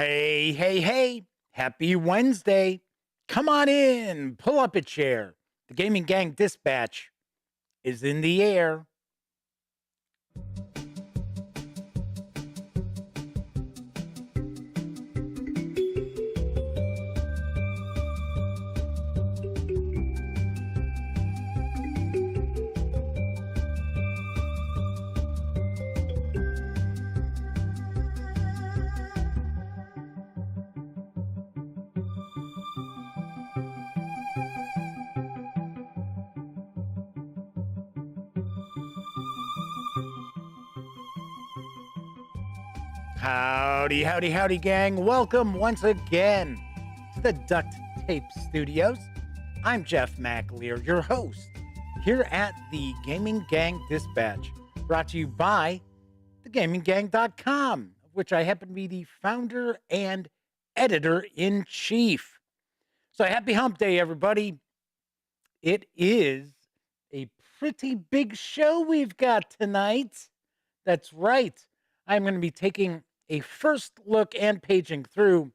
Hey, hey, hey. Happy Wednesday. Come on in. Pull up a chair. The Gaming Gang Dispatch is in the air. Howdy, howdy, howdy, gang. Welcome once again to the Duct Tape Studios. I'm Jeff McAleer, your host, here at the Gaming Gang Dispatch, brought to you by thegaminggang.com, of which I happen to be the founder and editor-in-chief. So happy hump day, everybody. It is a pretty big show we've got tonight. That's right. I'm going to be taking a first look and paging through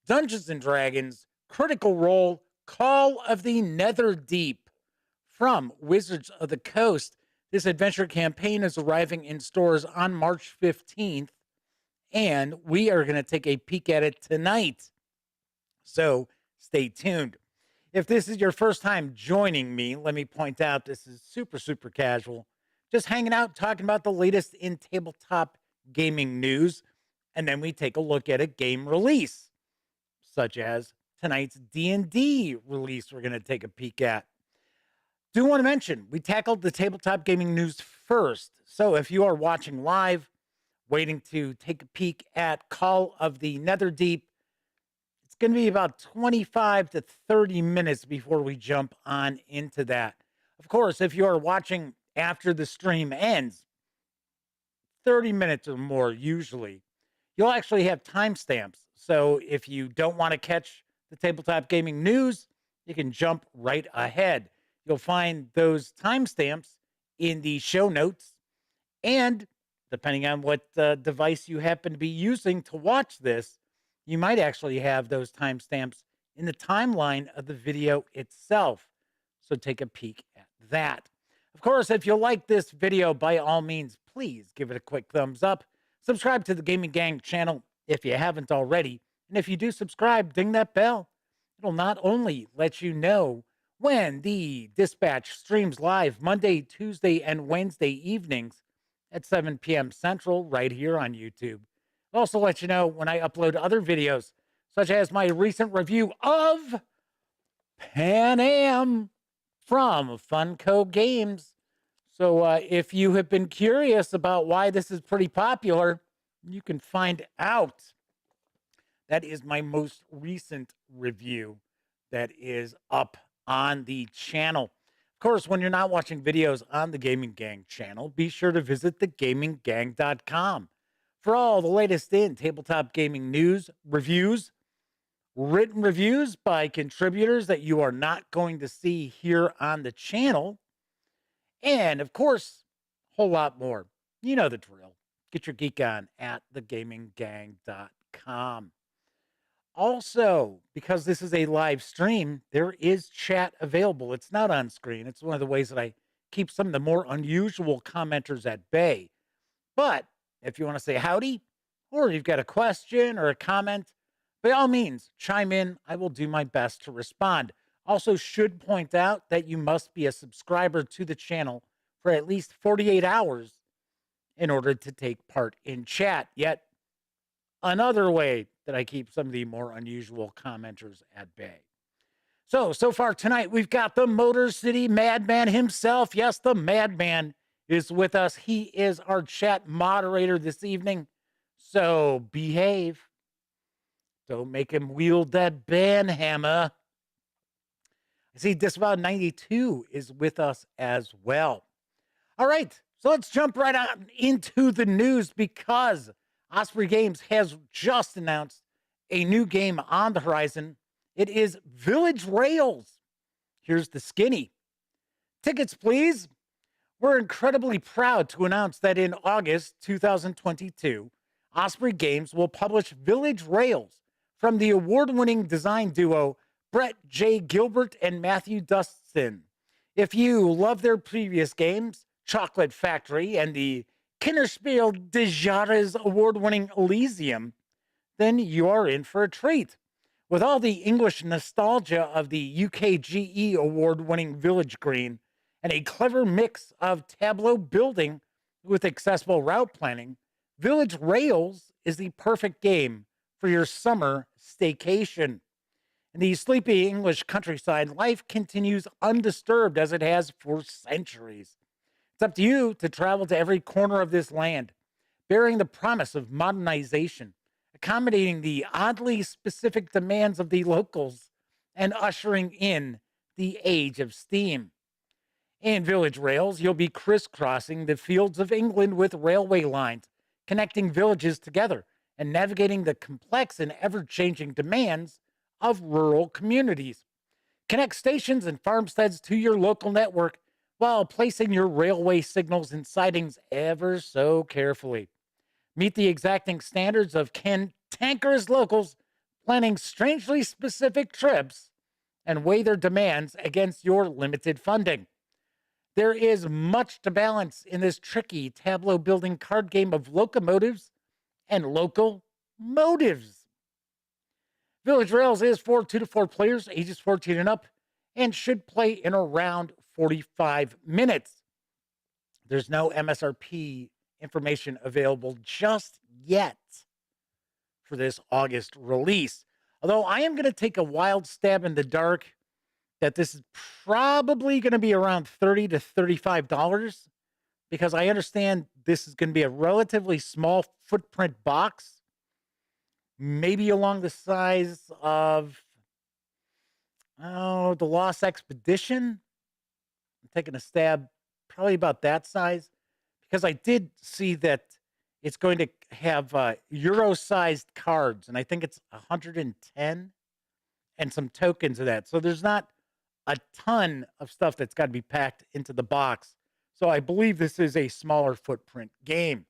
Dungeons & Dragons Critical Role Call of the Netherdeep from Wizards of the Coast. This adventure campaign is arriving in stores on March 15th, and we are going to take a peek at it tonight. So stay tuned. If this is your first time joining me, let me point out this is super, super casual. Just hanging out, talking about the latest in tabletop gaming news, and then we take a look at a game release, such as tonight's D&D release we're going to take a peek at. Do want to mention, we tackled the tabletop gaming news first, so if you are watching live, waiting to take a peek at Call of the Netherdeep, it's going to be about 25 to 30 minutes before we jump on into that. Of course, if you are watching after the stream ends, 30 minutes or more usually, you'll actually have timestamps. So if you don't want to catch the tabletop gaming news, you can jump right ahead. You'll find those timestamps in the show notes. And depending on what device you happen to be using to watch this, you might actually have those timestamps in the timeline of the video itself. So take a peek at that. Of course, if you like this video, by all means, please give it a quick thumbs up. Subscribe to the Gaming Gang channel if you haven't already. And if you do subscribe, ding that bell. It'll not only let you know when the Dispatch streams live Monday, Tuesday, and Wednesday evenings at 7 p.m. Central right here on YouTube. It'll also let you know when I upload other videos, such as my recent review of Pan Am from Funko Games. So if you have been curious about why this is pretty popular, you can find out. That is my most recent review that is up on the channel. Of course, when you're not watching videos on the Gaming Gang channel, be sure to visit thegaminggang.com for all the latest in tabletop gaming news, reviews, written reviews by contributors that you are not going to see here on the channel. And, of course, a whole lot more. You know the drill. Get your geek on at thegaminggang.com. Also, because this is a live stream, there is chat available. It's not on screen. It's one of the ways that I keep some of the more unusual commenters at bay. But if you want to say howdy, or you've got a question or a comment, by all means, chime in. I will do my best to respond. Also, should point out that you must be a subscriber to the channel for at least 48 hours in order to take part in chat. Yet, another way that I keep some of the more unusual commenters at bay. So far tonight, we've got the Motor City Madman himself. Yes, the Madman is with us. He is our chat moderator this evening. So behave. Don't make him wield that banhammer. I see Disavow 92 is with us as well. All right, so let's jump right on into the news because Osprey Games has just announced a new game on the horizon. It is Village Rails. Here's the skinny. Tickets, please. We're incredibly proud to announce that in August 2022, Osprey Games will publish Village Rails from the award-winning design duo Brett J. Gilbert and Matthew Dustin. If you love their previous games, Chocolate Factory and the Kinderspiel des Jahres award-winning Elysium, then you are in for a treat. With all the English nostalgia of the UKGE award-winning Village Green and a clever mix of tableau building with accessible route planning, Village Rails is the perfect game for your summer staycation. In the sleepy English countryside, life continues undisturbed as it has for centuries. It's up to you to travel to every corner of this land, bearing the promise of modernization, accommodating the oddly specific demands of the locals, and ushering in the age of steam. In Village Rails, you'll be crisscrossing the fields of England with railway lines, connecting villages together, and navigating the complex and ever changing demands of rural communities. Connect stations and farmsteads to your local network while placing your railway signals and sidings ever so carefully. Meet the exacting standards of cantankerous locals planning strangely specific trips and weigh their demands against your limited funding. There is much to balance in this tricky tableau building card game of locomotives and local motives. Village Rails is for 2 to 4 players, ages 14 and up, and should play in around 45 minutes. There's no MSRP information available just yet for this August release. Although I am going to take a wild stab in the dark that this is probably going to be around $30 to $35 because I understand this is going to be a relatively small footprint box, maybe along the size of the Lost Expedition. I'm taking a stab, probably about that size, because I did see that it's going to have Euro-sized cards, and I think it's 110 and some tokens of that. So there's not a ton of stuff that's got to be packed into the box. So I believe this is a smaller footprint game.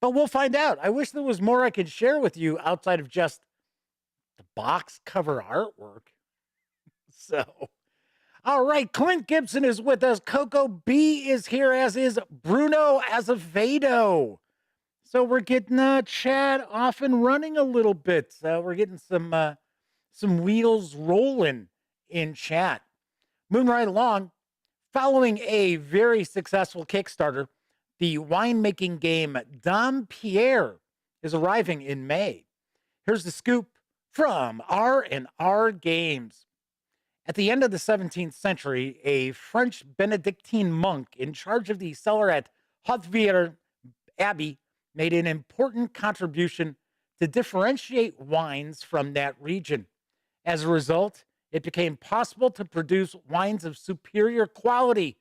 But we'll find out. I wish there was more I could share with you outside of just the box cover artwork. So, all right, Clint Gibson is with us. Coco B is here, as is Bruno Azevedo. So we're getting chat off and running a little bit. We're getting some wheels rolling in chat. Moving right along, following a very successful Kickstarter, the winemaking game Dom Pierre is arriving in May. Here's the scoop from R&R Games. At the end of the 17th century, a French Benedictine monk in charge of the cellar at Hauteville Abbey made an important contribution to differentiate wines from that region. As a result, it became possible to produce wines of superior quality,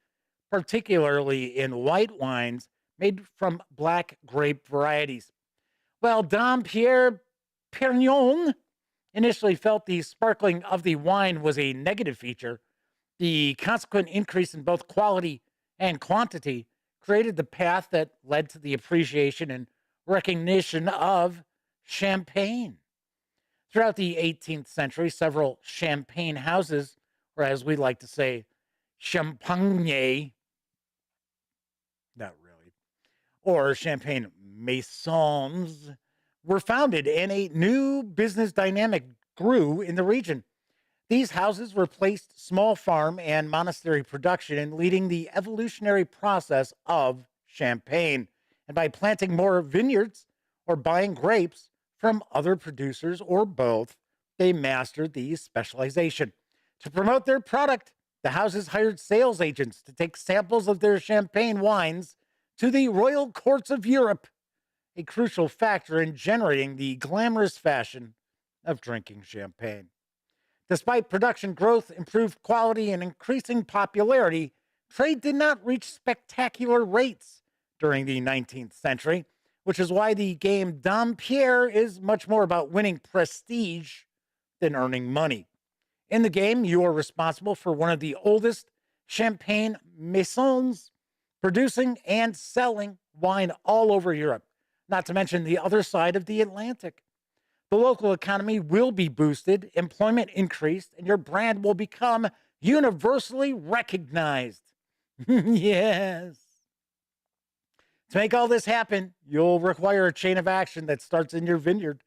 particularly in white wines made from black grape varieties. While Dom Pierre Perignon initially felt the sparkling of the wine was a negative feature, the consequent increase in both quality and quantity created the path that led to the appreciation and recognition of champagne. Throughout the 18th century, several champagne houses, or as we like to say, champagne, not really, or champagne maisons, were founded, and a new business dynamic grew in the region. These houses replaced small farm and monastery production, leading the evolutionary process of champagne. And by planting more vineyards or buying grapes from other producers or both, they mastered the specialization. To promote their product, the houses hired sales agents to take samples of their champagne wines to the royal courts of Europe, a crucial factor in generating the glamorous fashion of drinking champagne. Despite production growth, improved quality, and increasing popularity, trade did not reach spectacular rates during the 19th century, which is why the game Dom Pierre is much more about winning prestige than earning money. In the game, you are responsible for one of the oldest champagne maisons, producing and selling wine all over Europe. not to mention the other side of the Atlantic. The local economy will be boosted, employment increased, and your brand will become universally recognized. Yes. To make all this happen, you'll require a chain of action that starts in your vineyard.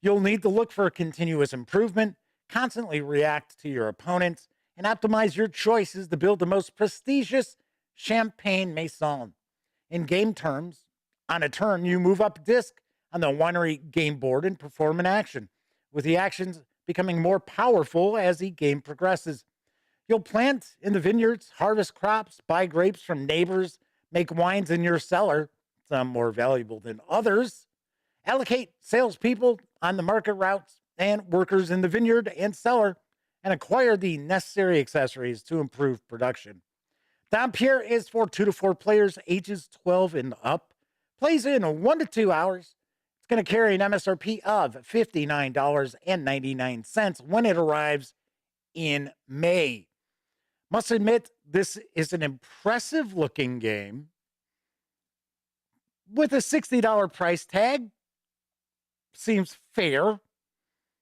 You'll need to look for continuous improvement, constantly react to your opponents, and optimize your choices to build the most prestigious Champagne Maison. In game terms, on a turn, you move up a disc on the winery game board and perform an action, with the actions becoming more powerful as the game progresses. You'll plant in the vineyards, harvest crops, buy grapes from neighbors, make wines in your cellar, some more valuable than others, allocate salespeople on the market routes and workers in the vineyard and cellar, and acquire the necessary accessories to improve production. Dampierre is for 2 to 4 players, ages 12 and up. Plays in 1 to 2 hours. It's going to carry an MSRP of $59.99 when it arrives in May. Must admit, this is an impressive looking game with a $60 price tag. Seems fair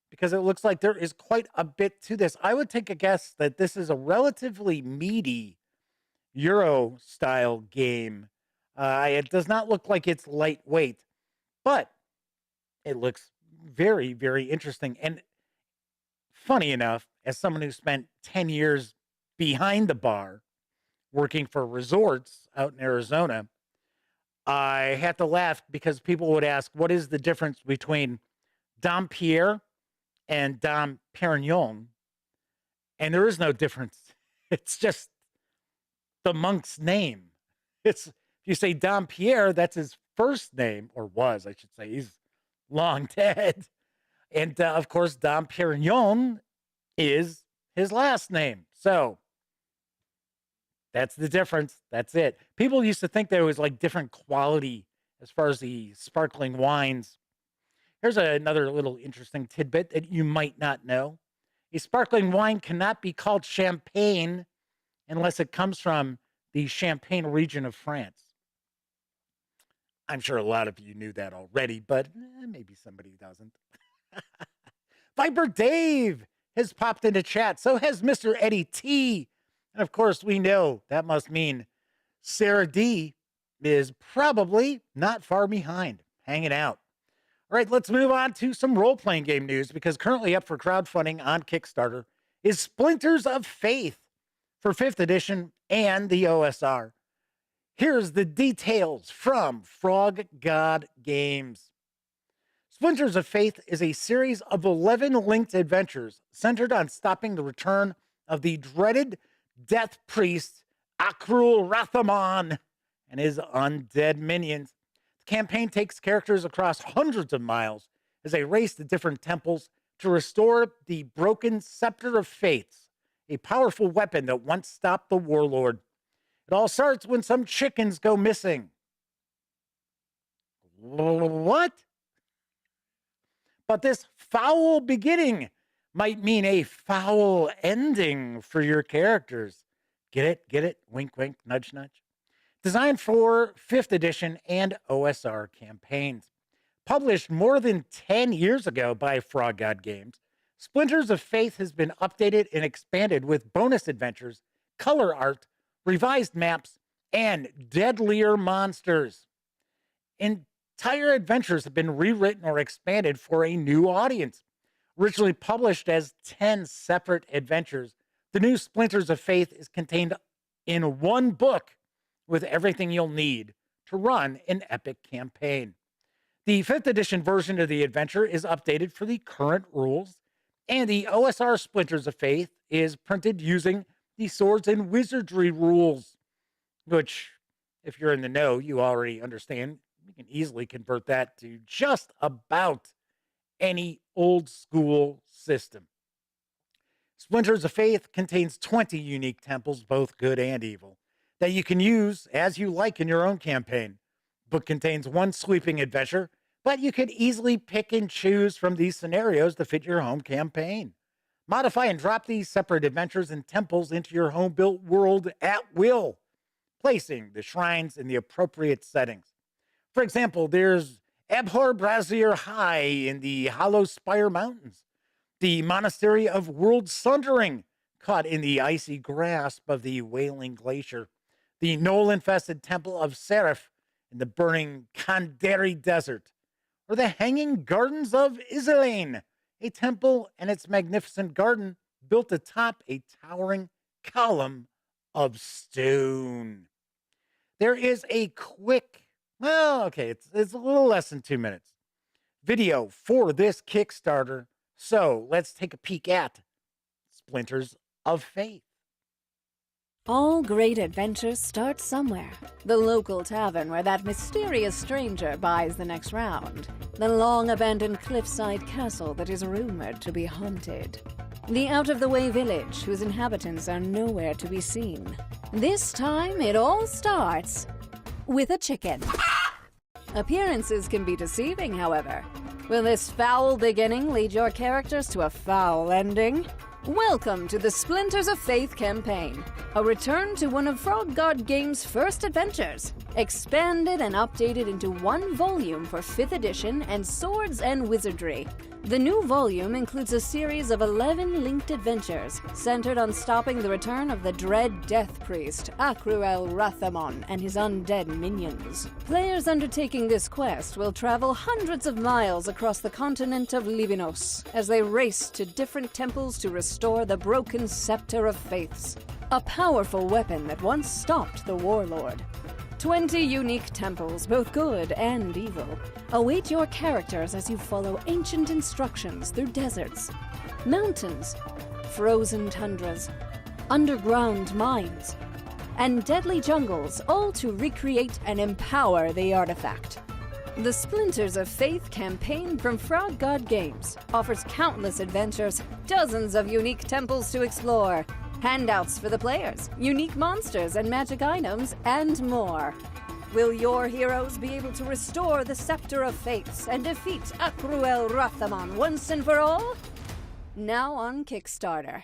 because it looks like there is quite a bit to this. I would take a guess that this is a relatively meaty Euro style game. It does not look like it's lightweight, but it looks very, very interesting. And funny enough, as someone who spent 10 years behind the bar working for resorts out in Arizona, I had to laugh because people would ask, what is the difference between Dampierre and Dom Perignon? And there is no difference. It's just the monk's name. If you say Dampierre, that's his first name, or was, I should say. He's long dead. And of course, Dom Perignon is his last name. So that's the difference. That's it. People used to think there was like different quality as far as the sparkling wines. Here's another little interesting tidbit that you might not know. A sparkling wine cannot be called champagne unless it comes from the Champagne region of France. I'm sure a lot of you knew that already, but maybe somebody doesn't. Viper Dave has popped into chat. So has Mr. Eddie T. And of course, we know that must mean Sarah D is probably not far behind, hanging out. All right, let's move on to some role-playing game news because currently up for crowdfunding on Kickstarter is Splinters of Faith for 5th edition and the OSR. Here's the details from Frog God Games. Splinters of Faith is a series of 11 linked adventures centered on stopping the return of the dreaded death priest Akrul Rathaman and his undead minions. The campaign takes characters across hundreds of miles as they race to different temples to restore the broken Scepter of Fates, a powerful weapon that once stopped the warlord. It all starts when some chickens go missing. What? But this foul beginning might mean a foul ending for your characters. Get it? Get it? Wink, wink, nudge, nudge. Designed for 5th edition and OSR campaigns. Published more than 10 years ago by Frog God Games, Splinters of Faith has been updated and expanded with bonus adventures, color art, revised maps, and deadlier monsters. Entire adventures have been rewritten or expanded for a new audience. Originally published as 10 separate adventures, the new Splinters of Faith is contained in one book with everything you'll need to run an epic campaign. The 5th edition version of the adventure is updated for the current rules, and the OSR Splinters of Faith is printed using the Swords and Wizardry rules, which, if you're in the know, you already understand. You can easily convert that to just about any old school system. Splinters of Faith contains 20 unique temples, both good and evil, that you can use as you like in your own campaign. The book contains one sweeping adventure, but you could easily pick and choose from these scenarios to fit your home campaign. Modify and drop these separate adventures and temples into your home-built world at will, placing the shrines in the appropriate settings. For example, there's Abhor Brazier High in the Hollow Spire Mountains, the Monastery of World Sundering, caught in the icy grasp of the Wailing Glacier, the Knoll-infested Temple of Seraph in the burning Kandari Desert, or the Hanging Gardens of Isilane, a temple and its magnificent garden built atop a towering column of stone. There is a quick, it's a little less than 2 minutes, video for this Kickstarter. So let's take a peek at Splinters of Faith. All great adventures start somewhere. The local tavern where that mysterious stranger buys the next round. The long-abandoned cliffside castle that is rumored to be haunted. The out-of-the-way village whose inhabitants are nowhere to be seen. This time, it all starts with a chicken. Appearances can be deceiving, however. Will this foul beginning lead your characters to a foul ending? Welcome to the Splinters of Faith campaign, a return to one of Frog God Games' first adventures, expanded and updated into one volume for 5th edition and Swords and Wizardry. The new volume includes a series of 11 linked adventures, centered on stopping the return of the dread Death Priest, Akruel Rathamon, and his undead minions. Players undertaking this quest will travel hundreds of miles across the continent of Libinos, as they race to different temples to restore the broken Scepter of Faiths, a powerful weapon that once stopped the Warlord. 20 unique temples, both good and evil, await your characters as you follow ancient instructions through deserts, mountains, frozen tundras, underground mines, and deadly jungles, all to recreate and empower the artifact. The Splinters of Faith campaign from Frog God Games offers countless adventures, dozens of unique temples to explore, handouts for the players, unique monsters and magic items, and more. Will your heroes be able to restore the Scepter of Faiths and defeat Akruel Rathamon once and for all? Now on Kickstarter.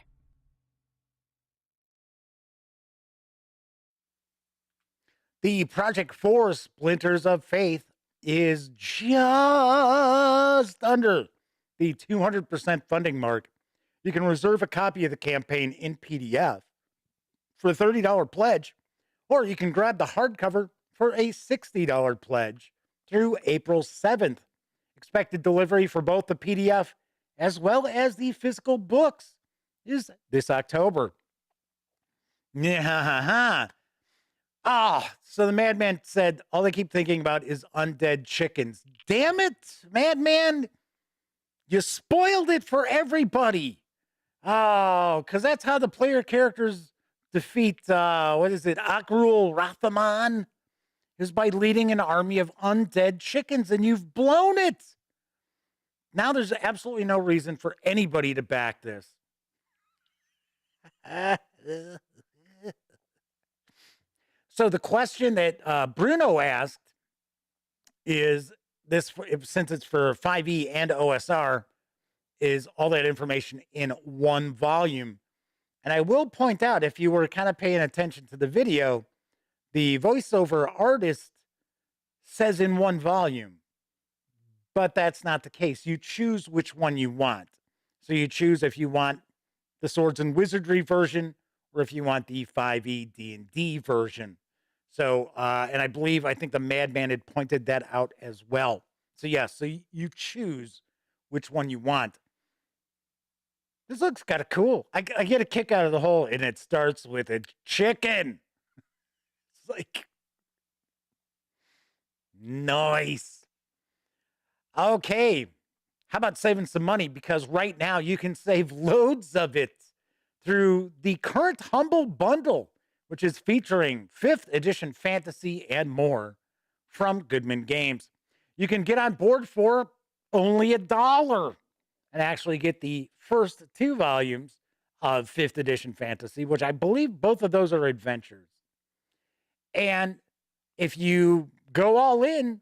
The project for Splinters of Faith is just under the 200% funding mark. You can reserve a copy of the campaign in PDF for a $30 pledge, or you can grab the hardcover for a $60 pledge through April 7th. Expected delivery for both the PDF as well as the physical books is this October. So the madman said all they keep thinking about is undead chickens. Damn it, madman. You spoiled it for everybody. Oh, because that's how the player characters defeat, Akruel Rathamon, is by leading an army of undead chickens, and you've blown it. Now there's absolutely no reason for anybody to back this. So the question that Bruno asked is this, since it's for 5e and OSR, is all that information in one volume. And I will point out, if you were kind of paying attention to the video, the voiceover artist says in one volume, but that's not the case. You choose which one you want. So you choose if you want the Swords and Wizardry version or if you want the 5e D&D version. So, and I think the madman had pointed that out as well. So yes, so you choose which one you want. This looks kind of cool. I get a kick out of the whole, and it starts with a chicken. It's like, nice. Okay. How about saving some money? Because right now you can save loads of it through the current Humble Bundle, which is featuring 5th edition fantasy and more from Goodman Games. You can get on board for only $1 and actually get the first 2 volumes of 5th edition fantasy, which I believe both of those are adventures. And if you go all in,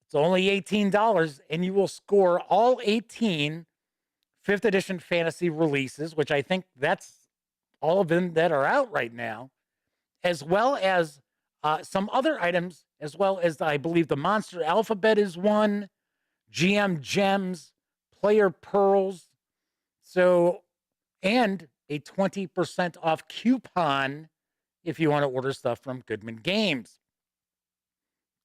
it's only $18, and you will score all 18 5th edition fantasy releases, which I think that's all of them that are out right now, as well as some other items as well as I believe the Monster Alphabet is one, GM Gems, Player Pearls. So, and a 20% off coupon if you want to order stuff from Goodman Games.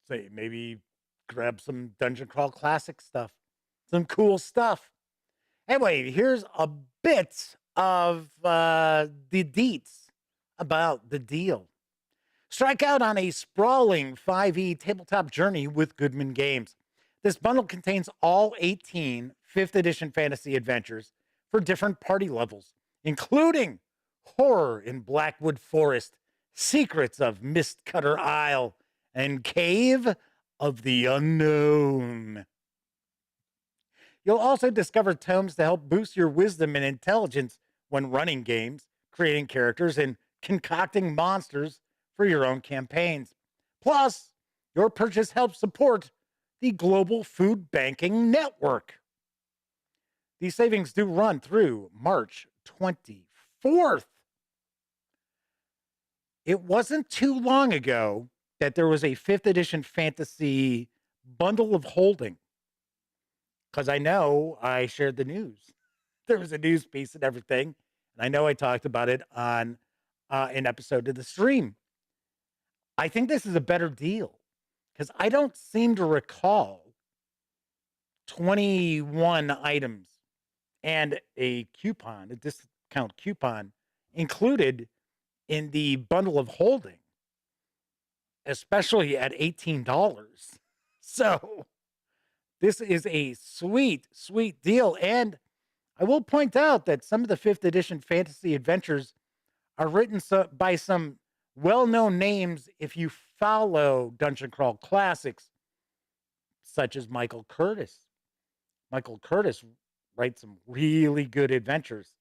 Say, maybe grab some Dungeon Crawl Classic stuff, some cool stuff. Anyway, here's a bit of the deets about the deal. Strike out on a sprawling 5e tabletop journey with Goodman Games. This bundle contains all 18 5th edition fantasy adventures for different party levels, including Horror in Blackwood Forest, Secrets of Mistcutter Isle, and Cave of the Unknown. You'll also discover tomes to help boost your wisdom and intelligence when running games, creating characters, and concocting monsters for your own campaigns. Plus, your purchase helps support the Global Food Banking Network. These savings do run through March 24th. It wasn't too long ago that there was a 5th edition fantasy bundle of holding. Because I know I shared the news. There was a news piece and everything. And I know I talked about it on an episode of the stream. I think this is a better deal because I don't seem to recall 21 items and a coupon, a discount coupon included in the bundle of holding, especially at $18. So this is a sweet, sweet deal. And I will point out that some of the 5th edition fantasy adventures are written by some well-known names if you follow Dungeon Crawl Classics, such as Michael Curtis. Michael Curtis writes some really good adventures.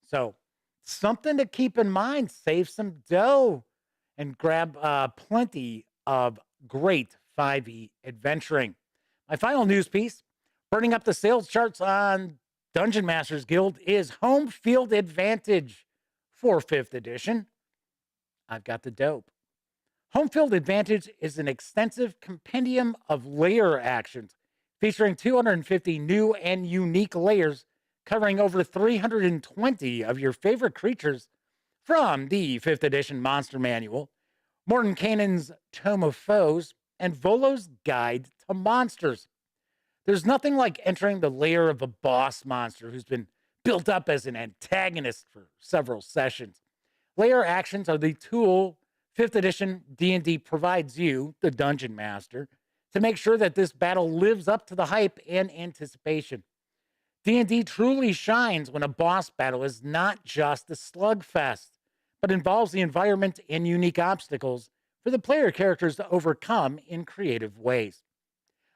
So something to keep in mind. Save some dough and grab plenty of great 5e adventuring. My final news piece, burning up the sales charts on Dungeon Masters Guild, is Home Field Advantage for 5th edition. I've got the dope. Home Field Advantage is an extensive compendium of layer actions featuring 250 new and unique layers covering over 320 of your favorite creatures from the 5th edition Monster Manual, Mordenkainen's Tome of Foes, and Volo's Guide to Monsters. There's nothing like entering the lair of a boss monster who's been built up as an antagonist for several sessions. Layer actions are the tool 5th edition D&D provides you, the Dungeon Master, to make sure that this battle lives up to the hype and anticipation. D&D truly shines when a boss battle is not just a slugfest, but involves the environment and unique obstacles for the player characters to overcome in creative ways.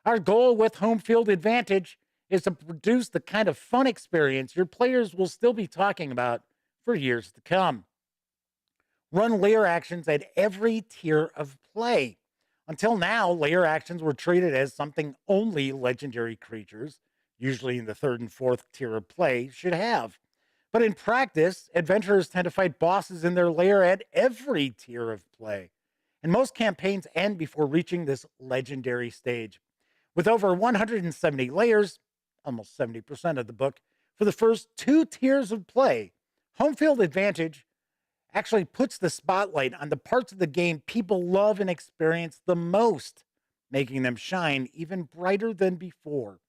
Our goal with Home Field Advantage is to produce the kind of fun experience your players will still be talking about for years to come. Run layer actions at every tier of play. Until now, layer actions were treated as something only legendary creatures, usually in the 3rd and 4th tier of play, should have. But in practice, adventurers tend to fight bosses in their lair at every tier of play. And most campaigns end before reaching this legendary stage. With over 170 layers, almost 70% of the book, for the first 2 tiers of play, Home Field Advantage actually puts the spotlight on the parts of the game people love and experience the most, making them shine even brighter than before.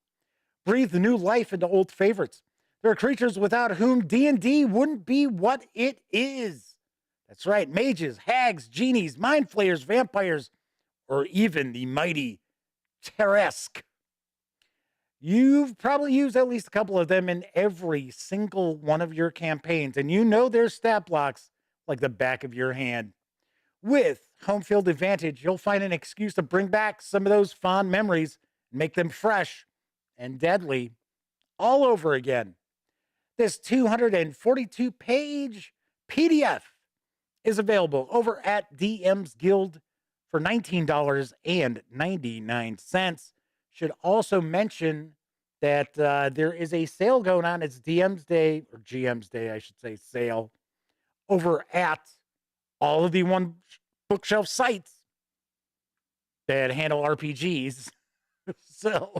Breathe new life into old favorites. There are creatures without whom D&D wouldn't be what it is. That's right, mages, hags, genies, mind flayers, vampires, or even the mighty Teresk. You've probably used at least a couple of them in every single one of your campaigns, and you know their stat blocks like the back of your hand. With Home Field Advantage, you'll find an excuse to bring back some of those fond memories and make them fresh and deadly all over again. This 242-page PDF is available over at DM's Guild for $19.99. Should also mention that there is a sale going on. It's DM's Day, or GM's Day, I should say, sale over at all of the One Bookshelf sites. that handle RPGs. So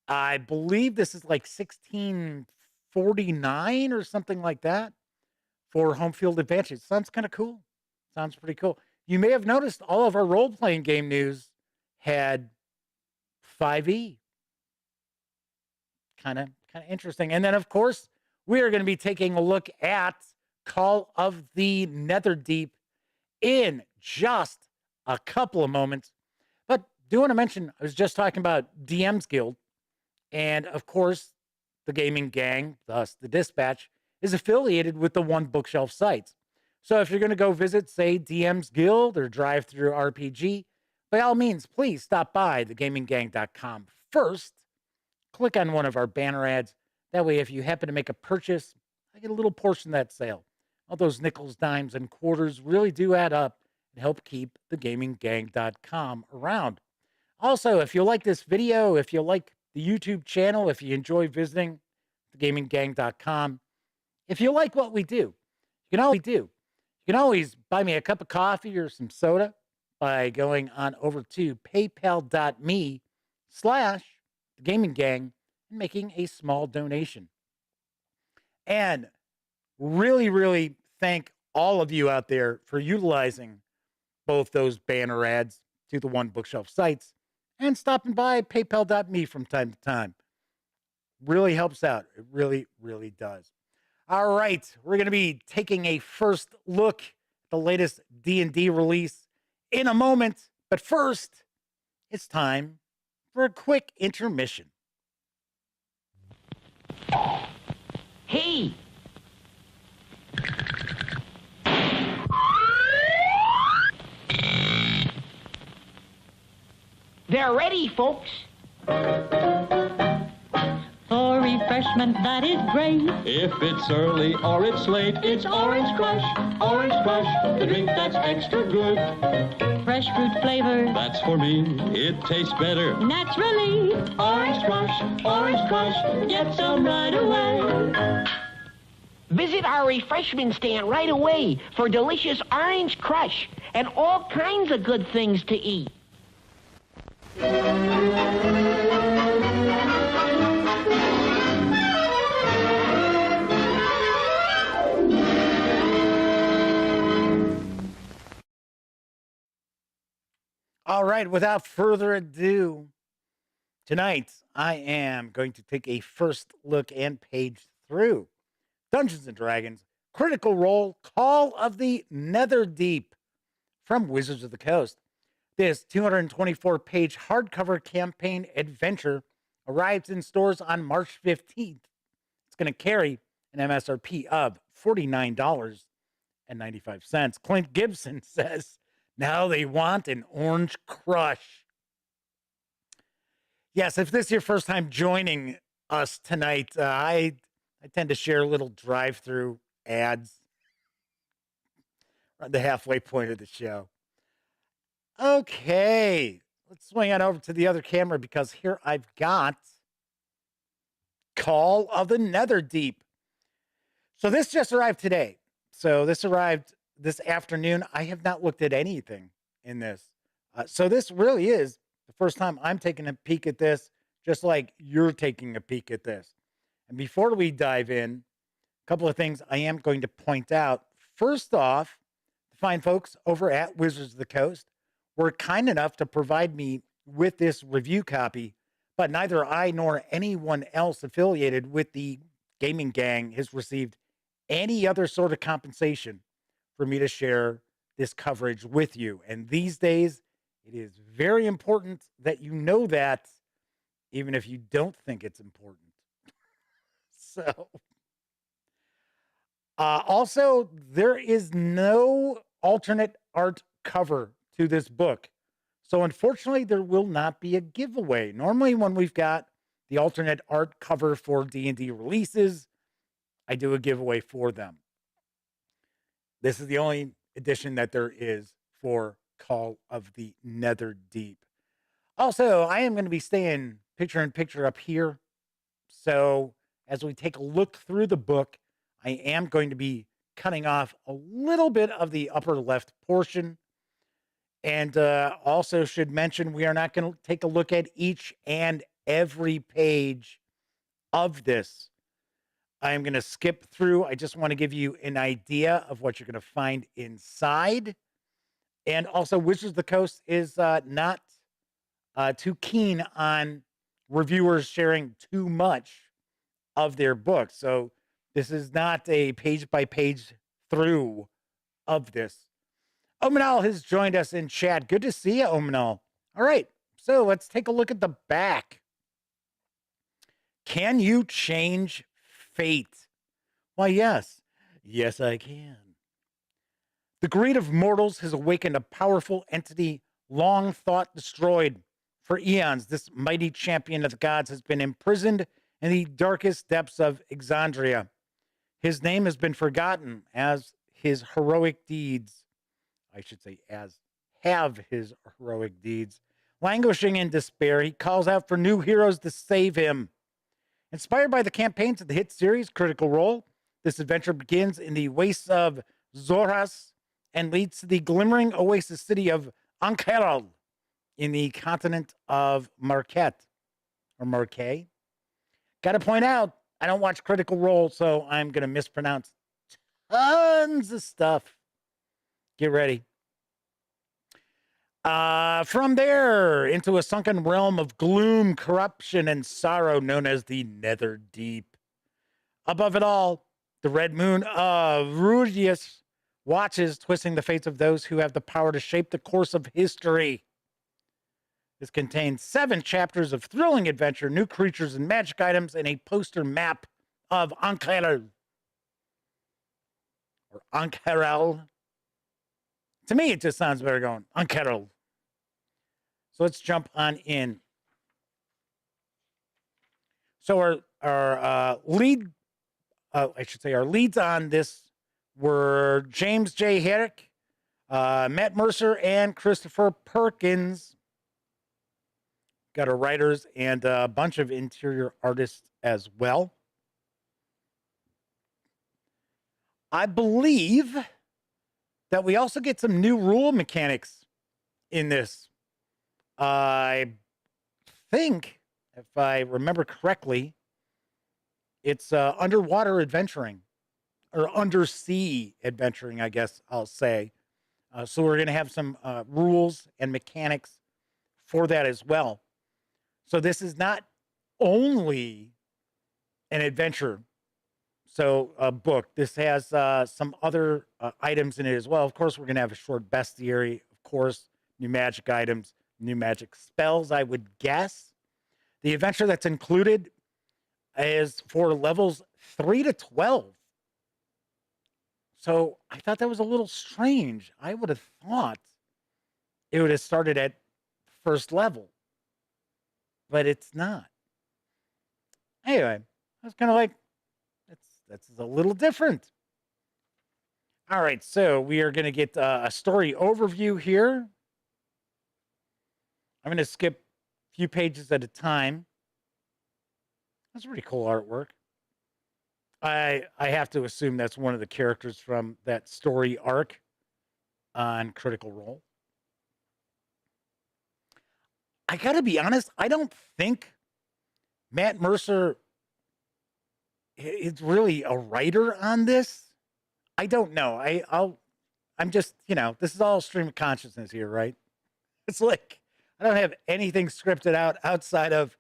I believe this is like 1649 or something like that for home field advantage. Sounds kind of cool. Sounds pretty cool. You may have noticed all of our role playing game news had 5e. Kind of interesting. And then, of course, we are going to be taking a look at Call of the Netherdeep in just a couple of moments. But do want to mention, I was just talking about DM's Guild. And of course, the gaming gang, thus the Dispatch, is affiliated with the One Bookshelf sites. So if you're going to go visit, say, DM's Guild or Drive Through RPG, by all means, please stop by thegaminggang.com first. Click on one of our banner ads. That way, if you happen to make a purchase, I get a little portion of that sale. All those nickels, dimes, and quarters really do add up and help keep thegaminggang.com around. Also, if you like this video, if you like the YouTube channel, if you enjoy visiting thegaminggang.com, if you like what we do, you can always buy me a cup of coffee or some soda by going on over to paypal.me/thegaminggang and making a small donation. And really thank all of you out there for utilizing both those banner ads to the One Bookshelf sites and stopping by paypal.me from time to time. Really helps out. It really does. All right, we're going to be taking a first look at the latest D&D release in a moment. But first, it's time for a quick intermission. Hey! They're ready, folks. For refreshment, that is great. If it's early or it's late, It's Orange Crush, Orange Crush, the drink that's extra good. fresh fruit flavor. That's for me, it tastes better. Naturally, Orange Crush, get some right away. Visit our refreshment stand right away for delicious Orange Crush and all kinds of good things to eat. All right, without further ado, tonight I am going to take a first look and page through Dungeons & Dragons Critical Role Call of the Netherdeep from Wizards of the Coast. This 224-page hardcover campaign adventure arrives in stores on March 15th. It's going to carry an MSRP of $49.95. Clint Gibson says, now they want an Orange Crush. Yes, if this is your first time joining us tonight, I tend to share little drive-through ads around the halfway point of the show. Okay, let's swing on over to the other camera because here I've got Call of the Netherdeep. So this just arrived today. So this arrived this afternoon. I have not looked at anything in this. So this really is the first time I'm taking a peek at this, just like you're taking a peek at this. And before we dive in, a couple of things I am going to point out. First off, the fine folks over at Wizards of the Coast were kind enough to provide me with this review copy, but neither I nor anyone else affiliated with the gaming gang has received any other sort of compensation for me to share this coverage with you. And these days, it is very important that you know that, even if you don't think it's important. So, also, there is no alternate art cover to this book. So, unfortunately, there will not be a giveaway. Normally, when we've got the alternate art cover for D&D releases, I do a giveaway for them. This is the only edition that there is for Call of the Netherdeep. Also, I am going to be staying picture in picture up here. So as we take a look through the book, I am going to be cutting off a little bit of the upper left portion. And also should mention we are not going to take a look at each and every page of this. I'm going to skip through. I just want to give you an idea of what you're going to find inside. And also, Wizards of the Coast is not too keen on reviewers sharing too much of their books. So this is not a page-by-page through of this. Omanal has joined us in chat. Good to see you, Omanal. All right, so let's take a look at the back. Can you change fate? Why, yes. Yes, I can. The greed of mortals has awakened a powerful entity long thought destroyed. For eons, this mighty champion of the gods has been imprisoned in the darkest depths of Exandria. His name has been forgotten as his heroic deeds. I should say, as have his heroic deeds. Languishing in despair, he calls out for new heroes to save him. Inspired by the campaigns of the hit series Critical Role, this adventure begins in the wastes of Zoras and leads to the glimmering oasis city of Ankeral in the continent of Marquette, or Marquet. Got to point out, I don't watch Critical Role, so I'm going to mispronounce tons of stuff. Get ready. From there, into a sunken realm of gloom, corruption, and sorrow known as the Netherdeep. Above it all, the red moon of Rudius watches, twisting the fates of those who have the power to shape the course of history. This contains 7 chapters of thrilling adventure, new creatures and magic items, and a poster map of Ankeral. Or Ankeral. To me, it just sounds better going Ankeral. So let's jump on in. So our lead, I should say, our leads on this were James J. Herrick, Matt Mercer, and Christopher Perkins. Got our writers and a bunch of interior artists as well. I believe that we also get some new rule mechanics in this. I think, if I remember correctly, it's underwater adventuring, or undersea adventuring, I guess I'll say. So we're going to have some rules and mechanics for that as well. So this is not only an adventure, so a book. This has some other items in it as well. Of course, we're going to have a short bestiary, of course, new magic items, new magic spells, I would guess. The adventure that's included is for levels 3 to 12. So I thought that was a little strange. I would have thought it would have started at first level, but it's not. Anyway, I was kind of like, that's a little different. All right, so we are going to get a story overview here. I'm going to skip a few pages at a time. That's pretty cool artwork. I have to assume that's one of the characters from that story arc on Critical Role. I got to be honest, I don't think Matt Mercer is really a writer on this. I don't know. I'm just, this is all stream of consciousness here, right? It's like I don't have anything scripted out outside of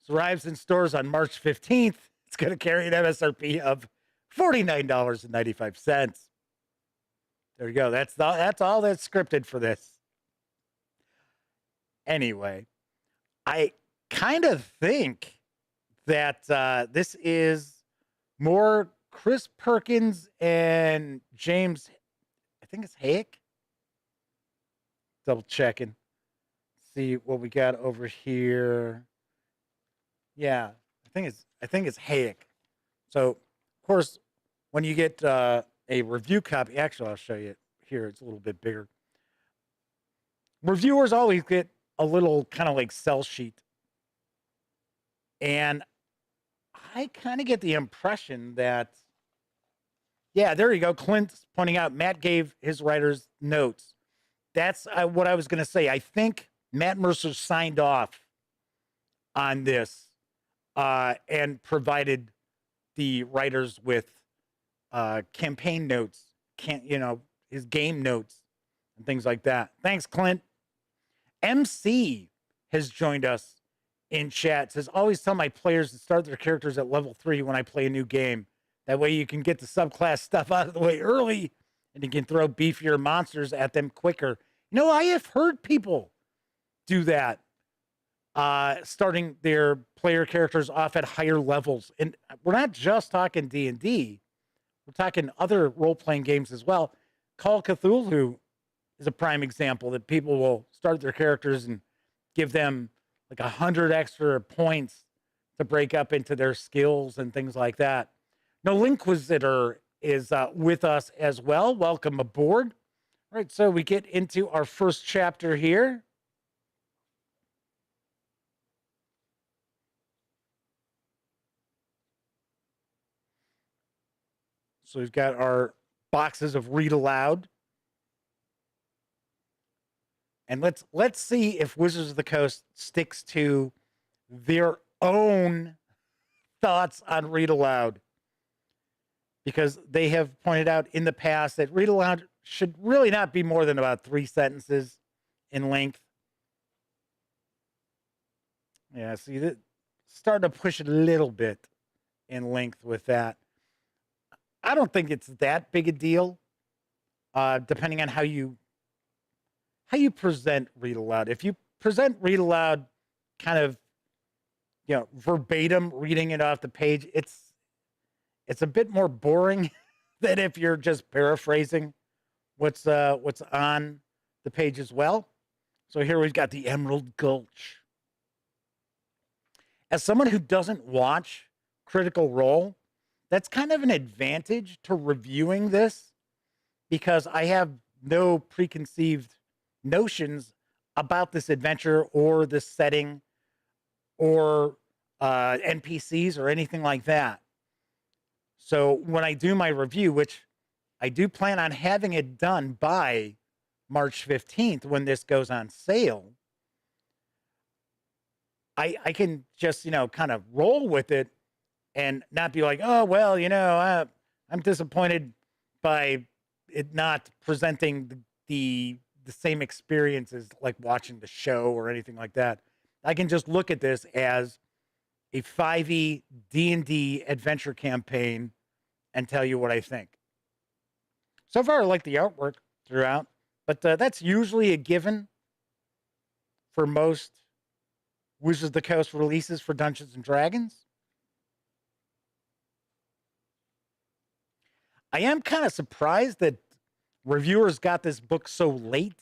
it arrives in stores on March 15th. It's going to carry an MSRP of $49.95. There you go. That's all that's scripted for this. Anyway, I kind of think that this is more Chris Perkins and James, I think it's Hayek. Double checking. See what we got over here. Yeah, I think it's Hayek. So, of course, when you get a review copy, actually, I'll show you here. It's a little bit bigger. Reviewers always get a little kind of like sell sheet. And I kind of get the impression that, yeah, there you go. Clint's pointing out Matt gave his writers notes that's what I was going to say. I think Matt Mercer signed off on this and provided the writers with campaign notes, his game notes and things like that. Thanks, Clint. MC has joined us in chat. Says, always tell my players to start their characters at level 3 when I play a new game. That way you can get the subclass stuff out of the way early and you can throw beefier monsters at them quicker. I have heard people do that, starting their player characters off at higher levels. And we're not just talking D&D. We're talking other role-playing games as well. Call of Cthulhu is a prime example that people will start their characters and give them like 100 extra points to break up into their skills and things like that. No, Inquisitor is with us as well. Welcome aboard. All right, so we get into our first chapter here. So we've got our boxes of read aloud. And let's see if Wizards of the Coast sticks to their own thoughts on read aloud. Because they have pointed out in the past that read aloud should really not be more than about 3 sentences in length. Yeah, see, starting to push a little bit in length with that. I don't think it's that big a deal, depending on how you present read aloud. If you present read aloud kind of, verbatim, reading it off the page, it's a bit more boring than if you're just paraphrasing what's on the page as well. So here we've got the Emerald Gulch. As someone who doesn't watch Critical Role, that's kind of an advantage to reviewing this because I have no preconceived notions about this adventure or this setting or NPCs or anything like that. So when I do my review, which I do plan on having it done by March 15th when this goes on sale, I can just, kind of roll with it and not be like, oh, well, I'm disappointed by it not presenting the same experience as like watching the show or anything like that. I can just look at this as a 5e D&D adventure campaign and tell you what I think. So far, I like the artwork throughout, but that's usually a given for most Wizards of the Coast releases for Dungeons & Dragons. I am kind of surprised that reviewers got this book so late.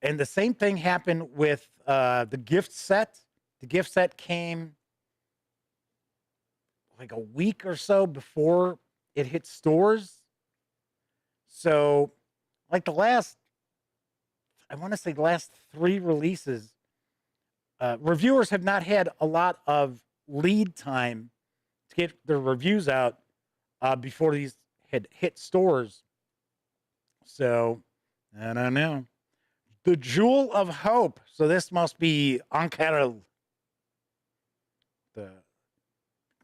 And the same thing happened with the gift set. The gift set came like a week or so before it hit stores. So like the last 3 releases, reviewers have not had a lot of lead time to get their reviews out before these had hit stores. So, I don't know. The Jewel of Hope. So this must be Ankara.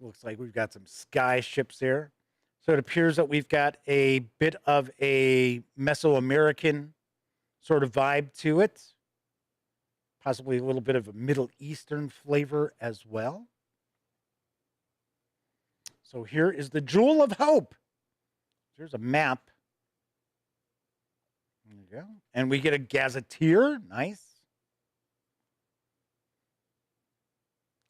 Looks like we've got some sky ships here. So it appears that we've got a bit of a Mesoamerican sort of vibe to it. Possibly a little bit of a Middle Eastern flavor as well. So here is the Jewel of Hope. Here's a map. There you go. And we get a gazetteer. Nice.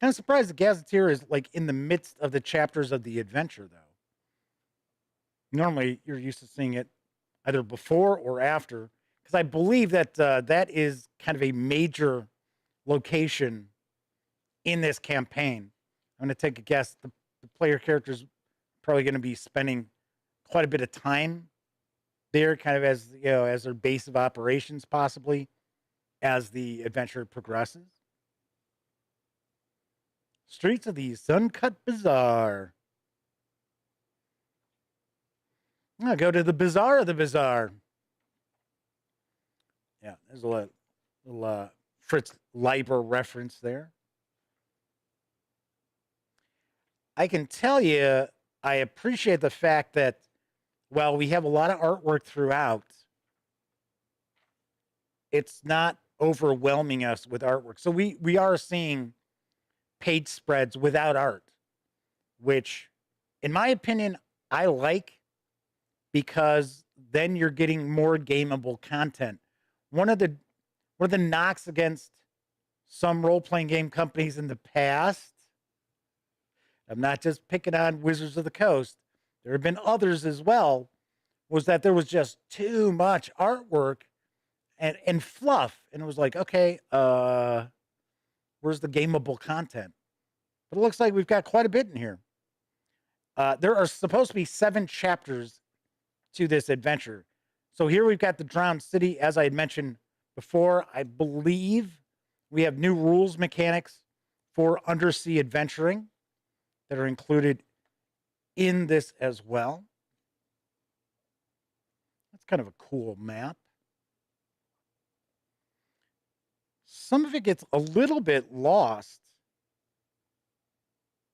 Kind of surprised the gazetteer is like in the midst of the chapters of the adventure, though. Normally, you're used to seeing it either before or after, because I believe that that is kind of a major location in this campaign. I'm going to take a guess. The player character's probably going to be spending quite a bit of time there, kind of as as their base of operations, possibly as the adventure progresses. Streets of the Suncut Bazaar. I'll go to the bizarre of the bizarre. Yeah, there's a little Fritz Leiber reference there. I can tell you, I appreciate the fact that, while we have a lot of artwork throughout, it's not overwhelming us with artwork. So we are seeing page spreads without art, which, in my opinion, I like, because then you're getting more gameable content. One of the knocks against some role-playing game companies in the past, I'm not just picking on Wizards of the Coast, there have been others as well, was that there was just too much artwork and fluff. And it was like, okay, where's the gameable content? But it looks like we've got quite a bit in here. There are supposed to be 7 chapters to this adventure. So here we've got the Drowned City, as I had mentioned before. I believe we have new rules mechanics for undersea adventuring that are included in this as well. That's kind of a cool map. Some of it gets a little bit lost,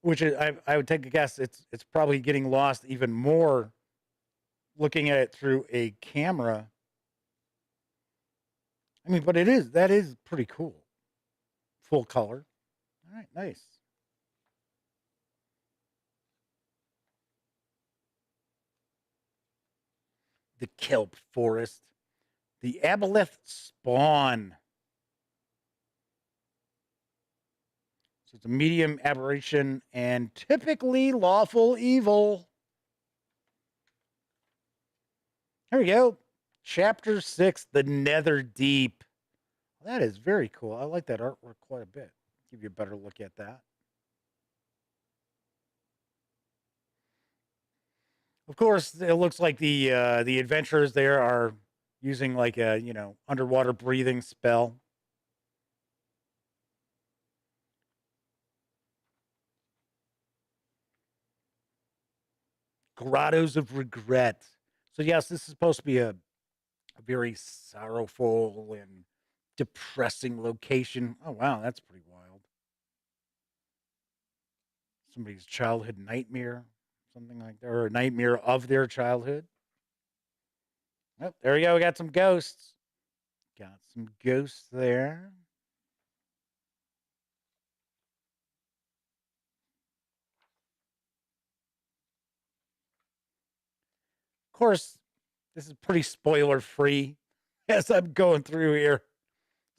which I would take a guess it's probably getting lost even more looking at it through a camera. I mean, but that is pretty cool. Full color. All right, nice. The kelp forest. The aboleth spawn. So it's a medium aberration and typically lawful evil. Here we go. Chapter 6, the Netherdeep. That is very cool. I like that artwork quite a bit. Give you a better look at that. Of course, it looks like the adventurers there are using like a, underwater breathing spell. Grottos of Regret. So yes, this is supposed to be a very sorrowful and depressing location. Oh wow, that's pretty wild. Somebody's childhood nightmare, something like that, or a nightmare of their childhood. Oh, there we go. We got some ghosts. Got some ghosts there. Of course, this is pretty spoiler free as I'm going through here.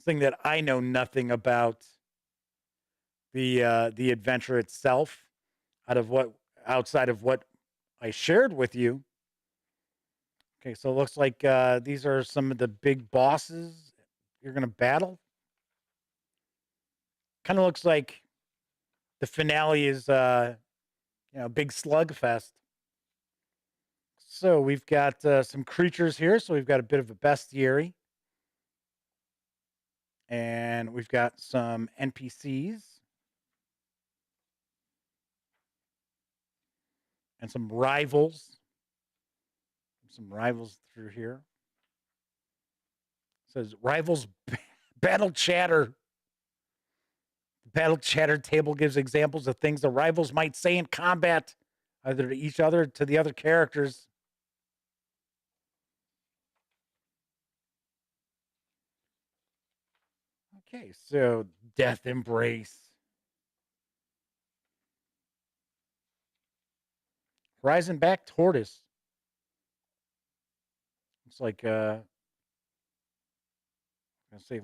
Thing that I know nothing about the adventure itself, outside of what I shared with you. Okay, so it looks like these are some of the big bosses you're gonna battle. Kind of looks like the finale is big slugfest. So we've got some creatures here. So we've got a bit of a bestiary. And we've got some NPCs. And some rivals. Some rivals through here. It says rivals battle chatter. The battle chatter table gives examples of things the rivals might say in combat, either to each other or to the other characters. Okay, so Death Embrace. Horizon Back Tortoise. It's like it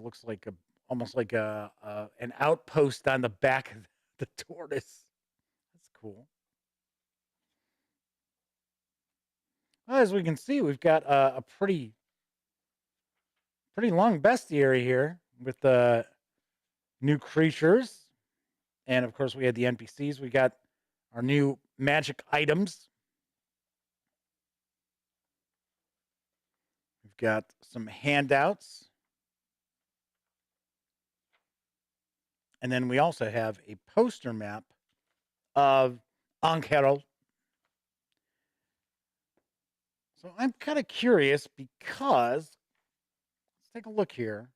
looks like almost like an outpost on the back of the tortoise. That's cool. Well, as we can see, we've got a pretty long bestiary here with new creatures. And of course, we had the NPCs. We got our new magic items. We've got some handouts. And then we also have a poster map of Ankero. So I'm kind of curious because let's take a look here.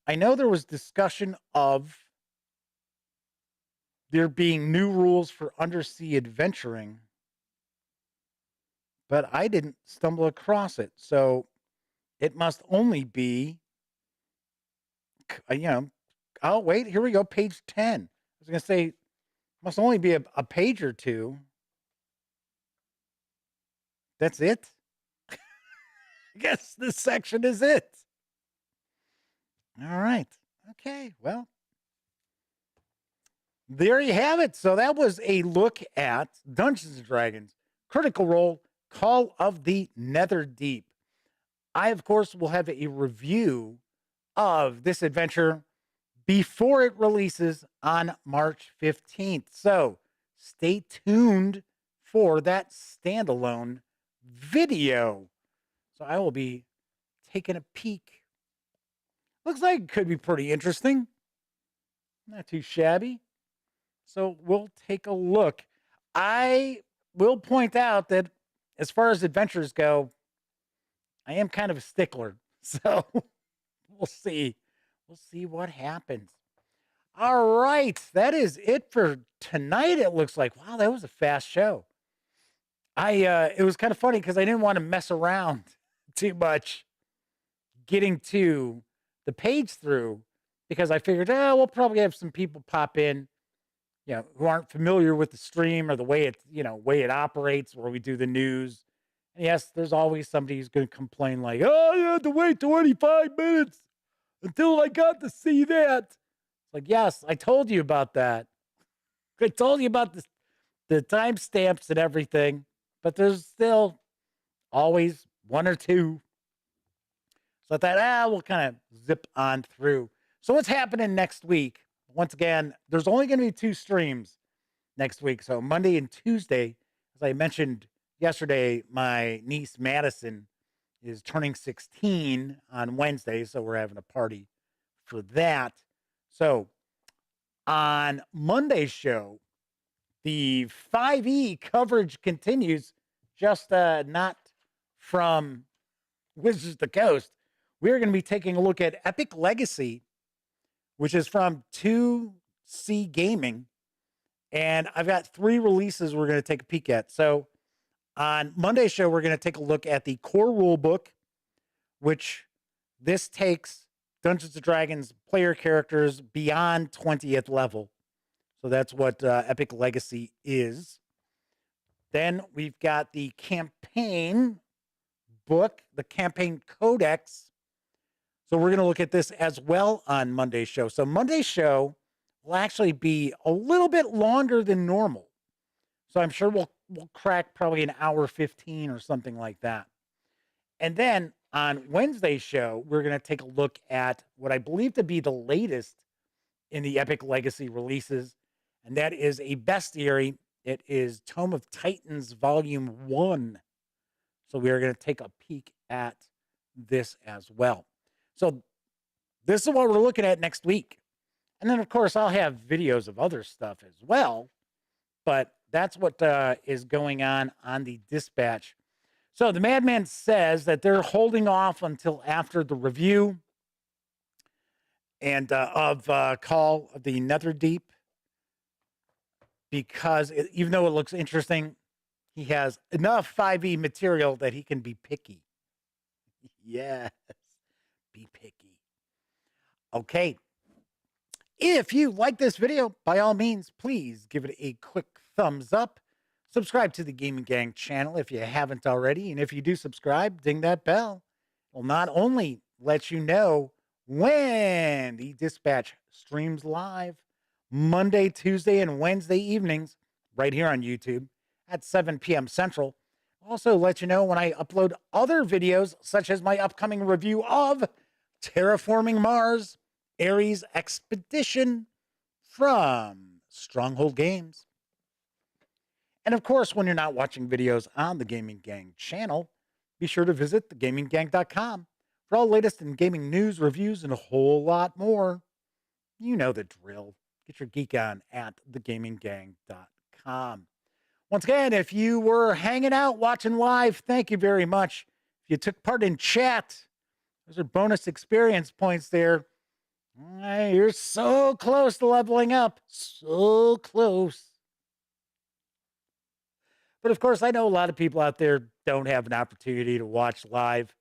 I know there was discussion of there being new rules for undersea adventuring, but I didn't stumble across it. So it must only be, oh, wait, here we go, page 10. I was going to say, must only be a page or two. That's it? I guess this section is it. All right. Okay. Well, there you have it. So that was a look at Dungeons and Dragons Critical Role Call of the Netherdeep. I, of course, will have a review of this adventure before it releases on March 15th. So stay tuned for that standalone video. So I will be taking a peek. Looks like it could be pretty interesting. Not too shabby. So we'll take a look. I will point out that as far as adventures go, I am kind of a stickler. So we'll see. We'll see what happens. All right. That is it for tonight. It looks like, wow, that was a fast show. It was kind of funny because I didn't want to mess around too much getting to the page through because I figured, we'll probably have some people pop in, who aren't familiar with the stream or the way it operates, where we do the news. And yes, there's always somebody who's going to complain like, oh, you had to wait 25 minutes until I got to see that. It's like, yes, I told you about that. I told you about the timestamps and everything, but there's still always one or two. So I thought, we'll kind of zip on through. So what's happening next week? Once again, there's only going to be 2 streams next week. So Monday and Tuesday, as I mentioned yesterday, my niece Madison is turning 16 on Wednesday. So we're having a party for that. So on Monday's show, the 5e coverage continues, just not from Wizards of the Coast. We're going to be taking a look at Epic Legacy, which is from 2C Gaming. And I've got 3 releases we're going to take a peek at. So on Monday's show, we're going to take a look at the core rule book, which this takes Dungeons & Dragons player characters beyond 20th level. So that's what Epic Legacy is. Then we've got the campaign book, the campaign codex. So we're going to look at this as well on Monday's show. So Monday's show will actually be a little bit longer than normal. So I'm sure we'll crack probably an hour 15 or something like that. And then on Wednesday's show, we're going to take a look at what I believe to be the latest in the Epic Legacy releases. And that is a bestiary. It is Tome of Titans Volume 1. So we are going to take a peek at this as well. So this is what we're looking at next week. And then, of course, I'll have videos of other stuff as well. But that's what is going on the dispatch. So the Madman says that they're holding off until after the review and of Call of the Netherdeep, because even though it looks interesting, he has enough 5e material that he can be picky. Yes, be picky. Okay. If you like this video, by all means, please give it a quick thumbs up. Subscribe to the Gaming Gang channel if you haven't already. And if you do subscribe, ding that bell. It will not only let you know when the dispatch streams live Monday, Tuesday, and Wednesday evenings right here on YouTube at 7 p.m. Central. Also let you know when I upload other videos, such as my upcoming review of Terraforming Mars Ares Expedition from Stronghold Games. And of course, when you're not watching videos on the Gaming Gang channel, be sure to visit thegaminggang.com for all the latest in gaming news, reviews, and a whole lot more. You know the drill. Get your geek on at thegaminggang.com. Once again, if you were hanging out, watching live, thank you very much. If you took part in chat, those are bonus experience points there. You're so close to leveling up. So close. But of course, I know a lot of people out there don't have an opportunity to watch live.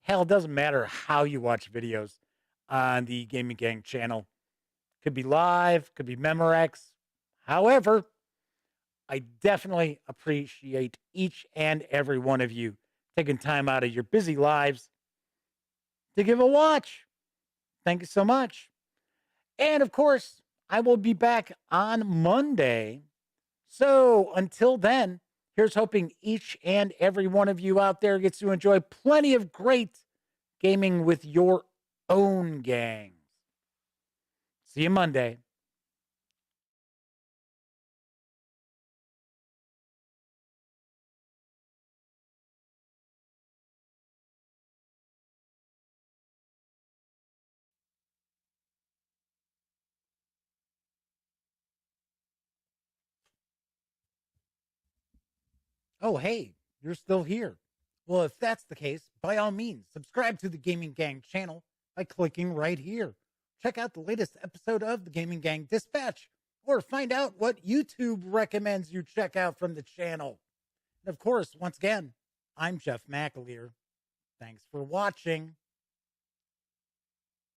Hell, it doesn't matter how you watch videos on the Gaming Gang channel. Could be live, could be Memorex. However, I definitely appreciate each and every one of you taking time out of your busy lives to give a watch. Thank you so much. And of course, I will be back on Monday. So until then, here's hoping each and every one of you out there gets to enjoy plenty of great gaming with your own gangs. See you Monday. Oh, hey, you're still here. Well, if that's the case, by all means, subscribe to the Gaming Gang channel by clicking right here. Check out the latest episode of the Gaming Gang Dispatch, or find out what YouTube recommends you check out from the channel. And of course, once again, I'm Jeff McAleer. Thanks for watching.